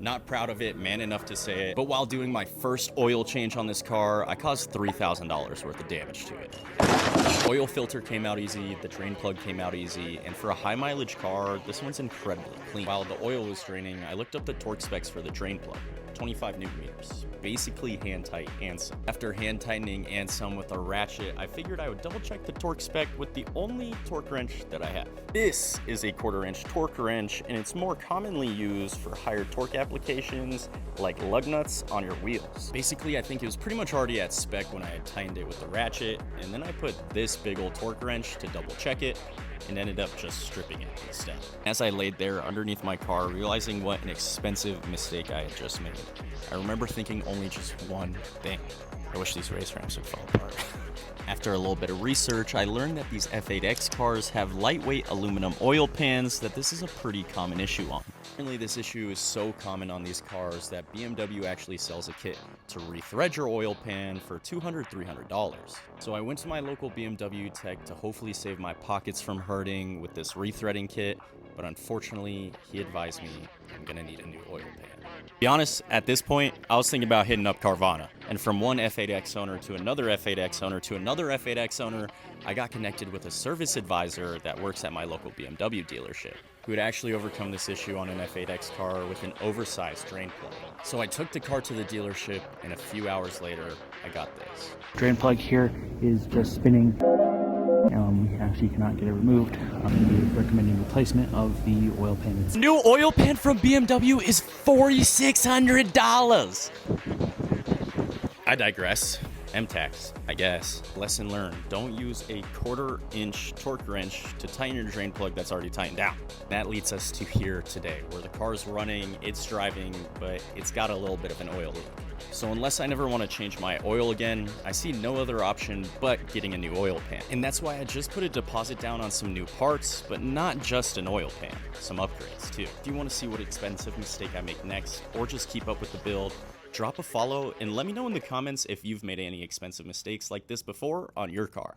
Not proud of it, man enough to say it, but while doing my first oil change on this car, I caused $3,000 worth of damage to it. Oil filter came out easy, the drain plug came out easy, and for a high mileage car, this one's incredibly clean. While the oil was draining, I looked up the torque specs for the drain plug. 25 newton meters, basically hand tight and some. After hand tightening and some with a ratchet, I figured I would double check the torque spec with the only torque wrench that I have. This is a 1/4 inch torque wrench, and it's more commonly used for higher torque applications like lug nuts on your wheels. Basically, I think it was pretty much already at spec when I had tightened it with the ratchet, and then I put this big old torque wrench to double check it, and ended up just stripping it instead. As I laid there underneath my car, realizing what an expensive mistake I had just made, I remember thinking only just one thing. I wish these race ramps would fall apart. After a little bit of research, I learned that these F8X cars have lightweight aluminum oil pans, that this is a pretty common issue on. Apparently this issue is so common on these cars that BMW actually sells a kit to rethread your oil pan for $200, $300. So I went to my local BMW tech to hopefully save my pockets from hurting with this rethreading kit, but unfortunately, he advised me I'm gonna need a new oil pan. To be honest, at this point, I was thinking about hitting up Carvana. And from one F8X owner to another F8X owner to another F8X owner, I got connected with a service advisor that works at my local BMW dealership, who had actually overcome this issue on an F8X car with an oversized drain plug. So I took the car to the dealership, and a few hours later, I got this. Drain plug here is just spinning. We actually cannot get it removed. We're recommending replacement of the oil pan. New oil pan from BMW is $4,600. I digress. M-Tax, I guess. Lesson learned. Don't use a 1/4 inch torque wrench to tighten your drain plug that's already tightened down. That leads us to here today, where the car's running, it's driving, but it's got a little bit of an oil leak. So unless I never want to change my oil again, I see no other option but getting a new oil pan. And that's why I just put a deposit down on some new parts, but not just an oil pan, some upgrades too. If you want to see what expensive mistake I make next, or just keep up with the build, drop a follow and let me know in the comments if you've made any expensive mistakes like this before on your car.